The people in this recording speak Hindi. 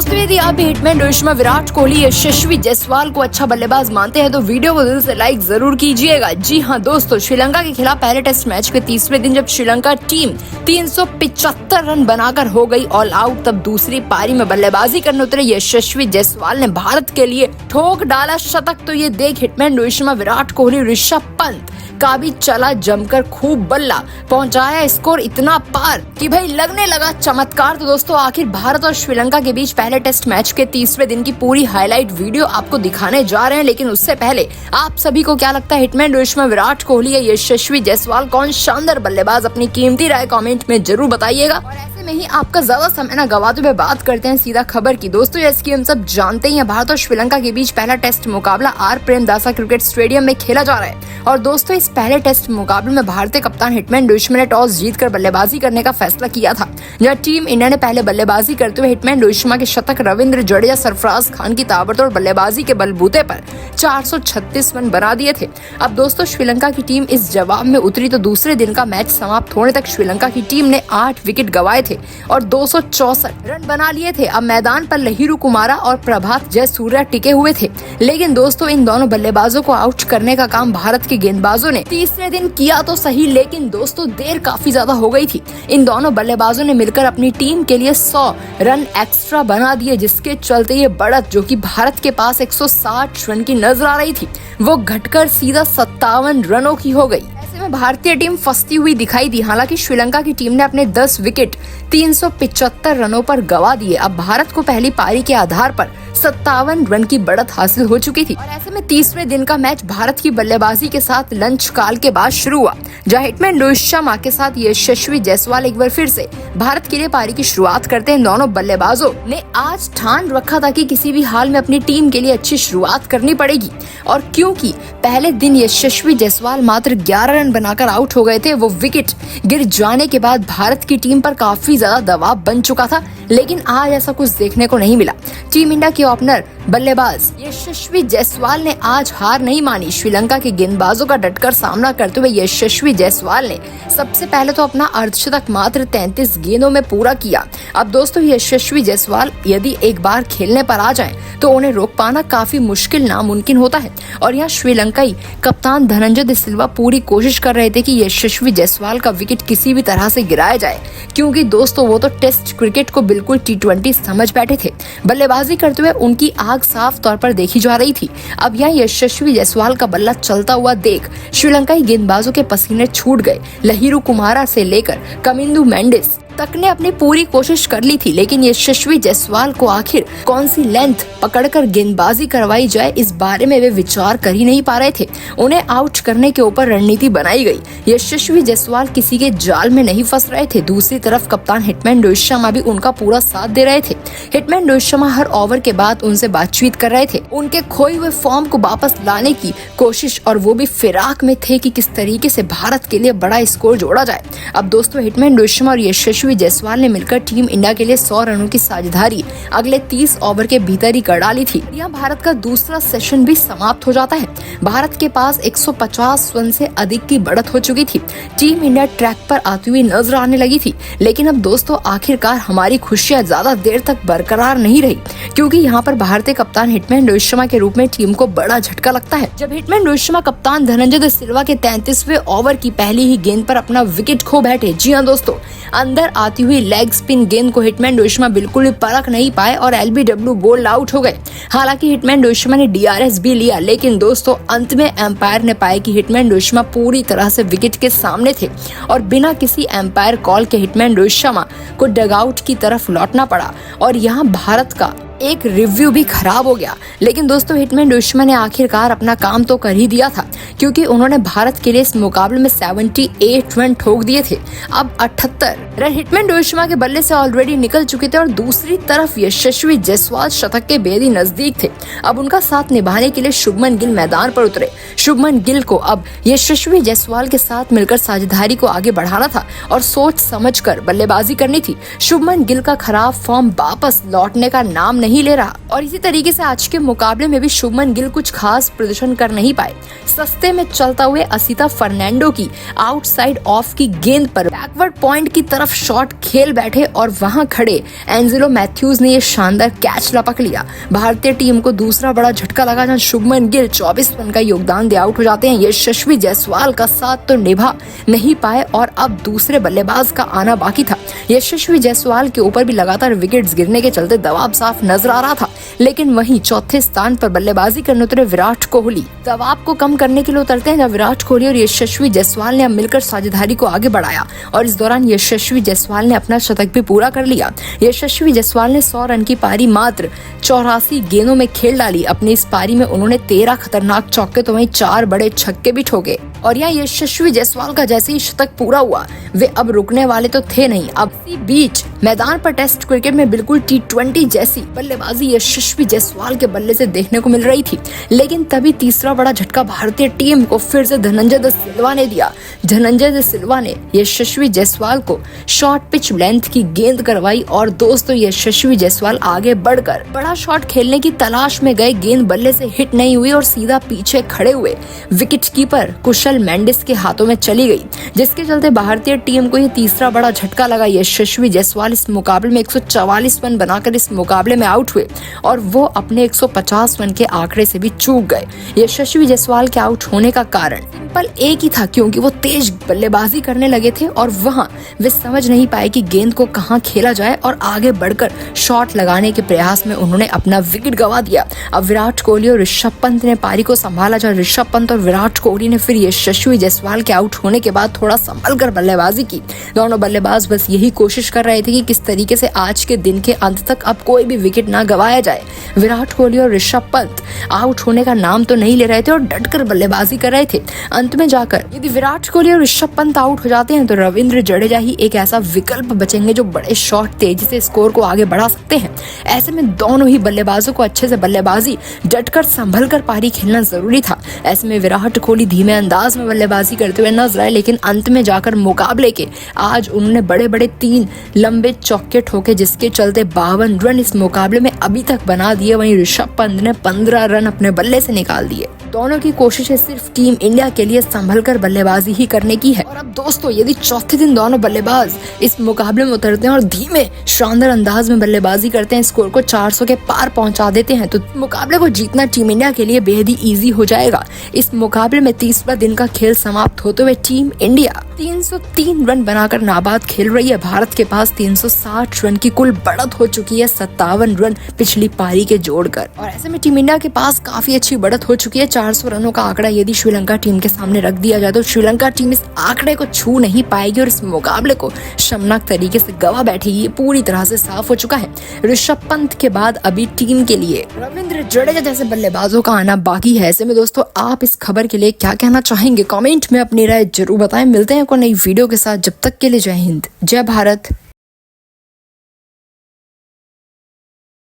दोस्तों यदि आप भी हिटमैन रोहित शर्मा, विराट कोहली, यशस्वी जायसवाल को अच्छा बल्लेबाज मानते हैं तो वीडियो को दिल से लाइक जरूर कीजिएगा। जी हां दोस्तों, श्रीलंका के खिलाफ पहले टेस्ट मैच के तीसरे दिन जब श्रीलंका टीम 375 रन बनाकर हो गई ऑल आउट, तब दूसरी पारी में बल्लेबाजी करने उतरे यशस्वी जायसवाल ने भारत के लिए ठोक डाला शतक। तो ये देख हिटमैन रोहित शर्मा, विराट कोहली, ऋषभ पंत का भी चला जमकर खूब बल्ला, पहुंचाया स्कोर इतना पार कि भाई लगने लगा चमत्कार। तो दोस्तों आखिर भारत और श्रीलंका के बीच पहले टेस्ट मैच के तीसरे दिन की पूरी हाईलाइट वीडियो आपको दिखाने जा रहे हैं, लेकिन उससे पहले आप सभी को क्या लगता है हिटमैन रोहित शर्मा, विराट कोहली या यशस्वी जायसवाल कौन शानदार बल्लेबाज? अपनी कीमती राय कमेंट में जरूर बताइएगा। और ऐसे में ही आपका ज्यादा समय न गवाते हुए बात करते हैं सीधा खबर की। दोस्तों जैसे कि हम सब जानते हैं, भारत और श्रीलंका के बीच पहला टेस्ट मुकाबला आर प्रेमदासा क्रिकेट स्टेडियम में खेला जा रहा है। और दोस्तों इस पहले टेस्ट मुकाबले में भारतीय कप्तान हिटमैन रोहित शर्मा ने टॉस जीतकर बल्लेबाजी करने का फैसला किया था। जहां टीम इंडिया ने पहले बल्लेबाजी करते हुए हिटमैन रोहित शर्मा के शतक, रविंद्र जडेजा, सरफराज खान की ताबड़तोड़ बल्लेबाजी के बलबूते पर 436 रन बना दिए थे। अब दोस्तों श्रीलंका की टीम इस जवाब में उतरी तो दूसरे दिन का मैच समाप्त होने तक श्रीलंका की टीम ने 8 विकेट गंवाए थे और 264 रन बना लिए थे। अब मैदान पर लहिरू कुमारा और प्रभात जयसूर्या टिके हुए थे, लेकिन दोस्तों इन दोनों बल्लेबाजों को आउट करने का काम भारत के गेंदबाजों ने तीसरे दिन किया तो सही, लेकिन दोस्तों देर काफी ज्यादा हो गई थी। इन दोनों बल्लेबाजों ने मिलकर अपनी टीम के लिए 100 रन एक्स्ट्रा बना दिए, जिसके चलते ये बढ़त जो कि भारत के पास 160 रन की नजर आ रही थी, वो घटकर सीधा 57 रनों की हो गई। ऐसे में भारतीय टीम फंसती हुई दिखाई दी। हालांकि श्रीलंका की टीम ने अपने 10 विकेट 375 रनों पर गंवा दिए। अब भारत को पहली पारी के आधार पर 57 रन की बढ़त हासिल हो चुकी थी। और ऐसे में तीसरे दिन का मैच भारत की बल्लेबाजी के साथ लंच काल के बाद शुरू हुआ, जहां हिटमैन रोहित शर्मा के साथ यशस्वी जायसवाल एक बार फिर से भारत के लिए पारी की शुरुआत करते हैं। दोनों बल्लेबाजों ने आज ठान रखा था कि किसी भी हाल में अपनी टीम के लिए अच्छी शुरुआत करनी पड़ेगी। और क्योंकि पहले दिन यशस्वी जायसवाल मात्र 11 रन बनाकर आउट हो गए थे, वो विकेट गिर जाने के बाद भारत की टीम पर काफी ज्यादा दबाव बन चुका था, लेकिन आज ऐसा कुछ देखने को नहीं मिला। टीम इंडिया के ओपनर बल्लेबाज यशस्वी जायसवाल ने आज हार नहीं मानी। श्रीलंका के गेंदबाजों का डटकर सामना करते हुए यशस्वी जायसवाल ने सबसे पहले तो अपना अर्धशतक मात्र 33 गेंदों में पूरा किया। अब दोस्तों यशस्वी जायसवाल यदि एक बार खेलने पर आ जाएं, तो उन्हें रोक पाना काफी मुश्किल नामुमकिन होता है। और यहाँ श्रीलंकाई कप्तान धनंजय दे सिल्वा पूरी कोशिश कर रहे थे कि यशस्वी जायसवाल का विकेट किसी भी तरह से गिराया जाए, क्योंकि दोस्तों वो तो टेस्ट क्रिकेट को बिल्कुल T20 समझ बैठे थे। बल्लेबाजी करते हुए उनकी आग साफ तौर पर देखी जा रही थी। अब यहाँ यशस्वी जायसवाल का बल्ला चलता हुआ देख श्रीलंकाई गेंदबाजों के पसीने छूट गए। लहिरू कुमारा से लेकर कमिंदु मेंडिस तक ने अपनी पूरी कोशिश कर ली थी, लेकिन यशस्वी जायसवाल को आखिर कौन सी लेंथ पकड़कर गेंदबाजी करवाई जाए, इस बारे में वे विचार कर ही नहीं पा रहे थे। उन्हें आउट करने के ऊपर रणनीति बनाई गई। यशस्वी जायसवाल किसी के जाल में नहीं फंस रहे थे। दूसरी तरफ कप्तान हिटमैन रोहित शर्मा भी उनका पूरा साथ दे रहे थे। हिटमैन रोहित शर्मा हर ओवर के बाद उनसे बातचीत कर रहे थे, उनके खोए हुए फॉर्म को वापस लाने की कोशिश, और वो भी फिराक में थे कि किस तरीके से भारत के लिए बड़ा स्कोर जोड़ा जाए। अब दोस्तों हिटमैन रोहित शर्मा और यशस्वी जायसवाल ने मिलकर टीम इंडिया के लिए 100 रनों की साझेदारी अगले 30 ओवर के भीतर ही कर डाली थी। यहाँ भारत का दूसरा सेशन भी समाप्त हो जाता है। भारत के पास 150 रन से अधिक की बढ़त हो चुकी थी। टीम इंडिया ट्रैक पर आती हुई नजर आने लगी थी, लेकिन अब दोस्तों आखिरकार हमारी खुशियां ज्यादा देर तक बरकरार नहीं रही, क्योंकि यहाँ पर भारतीय कप्तान हिटमैन रोहित शर्मा के रूप में टीम को बड़ा झटका लगता है। जब हिटमैन रोहित शर्मा कप्तान धनंजय दे सिल्वा के 33वें ओवर की पहली ही गेंद पर अपना विकेट खो बैठे। जी हाँ दोस्तों, अंदर आती हुई लेग स्पिन गेंद को हिटमैन रोहित शर्मा बिल्कुल भी परख नहीं पाए और LBW बोल्ड आउट हो गए। हालांकि हिटमैन रोहित शर्मा ने DRS भी लिया, लेकिन दोस्तों अंत में एम्पायर ने पाया कि हिटमैन रोहित शर्मा पूरी तरह से विकेट के सामने थे और बिना किसी एम्पायर कॉल के हिटमैन रोहित शर्मा को डगआउट की तरफ लौटना पड़ा। और यहाँ भारत का एक रिव्यू भी खराब हो गया, लेकिन दोस्तों हिटमैन रोहित शर्मा ने आखिरकार अपना काम तो कर ही दिया था, क्योंकि उन्होंने भारत के लिए इस मुकाबले में 78 रन ठोक दिए थे। अब 78 रन हिटमैन रोहित शर्मा के बल्ले से ऑलरेडी निकल चुके थे और दूसरी तरफ यशस्वी जायसवाल शतक के बेहद ही नजदीक थे। अब उनका साथ निभाने के लिए शुभमन गिल मैदान पर उतरे। शुभमन गिल को अब यशस्वी जायसवाल के साथ मिलकर साझेदारी को आगे बढ़ाना था और सोच समझकर बल्लेबाजी करनी थी। शुभमन गिल का खराब फॉर्म वापस लौटने का नाम नहीं नहीं ले रहा। और इसी तरीके से आज के मुकाबले में भी शुभमन गिल कुछ खास प्रदर्शन कर नहीं पाए। सस्ते में चलता हुए असिता फर्नांडो की आउटसाइड ऑफ की गेंद पर बैकवर्ड पॉइंट की तरफ शॉट खेल बैठे और वहां खड़े एंजेलो मैथ्यूज ने ये शानदार कैच लपक लिया। भारतीय टीम को दूसरा बड़ा झटका लगा जहां शुभमन गिल 24 रन का योगदान दे आउट हो जाते हैं। यशस्वी जायसवाल का साथ तो निभा नहीं पाए और अब दूसरे बल्लेबाज का आना बाकी था। यशस्वी जायसवाल के ऊपर भी लगातार विकेट्स गिरने के चलते दबाव साफ नजर आ रहा था, लेकिन वहीं चौथे स्थान पर बल्लेबाजी करने उतरे विराट कोहली। दबाव को कम करने के लिए उतरते हैं जब विराट कोहली और यशस्वी जायसवाल ने अब मिलकर साझेदारी को आगे बढ़ाया और इस दौरान यशस्वी जायसवाल ने अपना शतक भी पूरा कर लिया। यशस्वी जायसवाल ने 100 रन की पारी मात्र 84 गेंदों में खेल डाली। अपनी इस पारी में उन्होंने 13 खतरनाक चौके तो वहीं 4 बड़े छक्के भी ठोके। और यहाँ यशस्वी जायसवाल का जैसे ही शतक पूरा हुआ वे अब रुकने वाले तो थे नहीं। अब इसी बीच मैदान पर टेस्ट क्रिकेट में बिल्कुल T20 जैसी बल्लेबाजी यशस्वी जायसवाल के बल्ले से देखने को मिल रही थी, लेकिन तभी तीसरा बड़ा झटका भारतीय टीम को फिर से धनंजय द सिल्वा ने दिया। धनंजय द सिल्वा ने यशस्वी जायसवाल को शॉर्ट पिच लेंथ की गेंद करवाई और दोस्तों यशस्वी जायसवाल आगे बढ़कर बड़ा शॉट खेलने की तलाश में गए। गेंद बल्ले से हिट नहीं हुई और सीधा पीछे खड़े हुए विकेट कीपर कुशल मेंडिस के हाथों में चली गई, जिसके चलते भारतीय टीम को ये तीसरा बड़ा झटका लगा। यशस्वी जायसवाल इस मुकाबले में 144 रन बनाकर इस मुकाबले में आउट हुए और वो अपने 150 रन के आंकड़े से भी चूक गए। यशस्वी जायसवाल के आउट होने का कारण सिंपल एक ही था, क्योंकि वो तेज बल्लेबाजी करने लगे थे और वहां वे समझ नहीं पाए कि गेंद को कहां खेला जाए और आगे बढ़कर शॉट लगाने के प्रयास में उन्होंने अपना विकेट गंवा दिया। अब विराट कोहली और ऋषभ पंत ने पारी को संभाला, जहां ऋषभ पंत और विराट कोहली ने फिर यशस्वी जायसवाल के आउट होने के बाद थोड़ा संभल कर बल्लेबाजी की। दोनों बल्लेबाज बस यही कोशिश कर रहे थे कि किस तरीके से आज के दिन के अंत तक अब कोई भी विकेट ना गंवाया जाए। विराट कोहली और ऋषभ पंत आउट होने का नाम तो नहीं ले रहे थे और डटकर बल्लेबाजी कर रहे थे। अंत में जाकर यदि विराट कोहली और ऋषभ पंत आउट हो जाते हैं तो रविंद्र जडेजा ही एक ऐसा विकल्प बचेंगे जो बड़े शॉट तेजी से स्कोर को आगे बढ़ा सकते हैं। ऐसे में दोनों ही बल्लेबाजों को अच्छे से बल्लेबाजी डटकर संभल कर पारी खेलना जरूरी था। ऐसे में विराट कोहली धीमे अंदाज में बल्लेबाजी करते हुए नजर आए, लेकिन अंत में जाकर मुकाबले के आज उन्होंने बड़े बड़े 3 लंबे चौके ठोके, जिसके चलते 52 रन इस मुकाबले में अभी तक बना दिए। वहीं ऋषभ पंत ने 15 रन अपने बल्ले से निकाल दिए। दोनों की कोशिशें सिर्फ टीम इंडिया के लिए संभल कर बल्लेबाजी ही करने की है। और अब दोस्तों यदि चौथे दिन दोनों बल्लेबाज इस मुकाबले में उतरते हैं और धीमे शानदार अंदाज में बल्लेबाजी करते हैं, स्कोर को 400 के पार पहुंचा देते हैं, तो मुकाबले को जीतना टीम इंडिया के लिए बेहद ही ईजी हो जाएगा। इस मुकाबले में 30वां दिन का खेल समाप्त होते हुए टीम इंडिया 303 रन बनाकर नाबाद खेल रही है। भारत के पास 360 रन की कुल बढ़त हो चुकी है, 57 रन पिछली पारी के जोड़कर। और ऐसे में टीम इंडिया के पास काफी अच्छी बढ़त हो चुकी है। 400 रनों का आंकड़ा यदि श्रीलंका टीम के सामने रख दिया जाए तो श्रीलंका टीम इस आंकड़े को छू नहीं पाएगी और इस मुकाबले को शर्मनाक तरीके से गंवा बैठेगी। ये पूरी तरह से साफ हो चुका है। ऋषभ पंत के बाद अभी टीम के लिए रविंद्र जडेजा जैसे बल्लेबाजों का आना बाकी है। ऐसे में दोस्तों आप इस खबर के लिए क्या कहना चाहेंगे? कमेंट में अपनी राय जरूर बताएं। मिलते हैं कोई नई वीडियो के साथ, जब तक के लिए जय हिंद, जय भारत,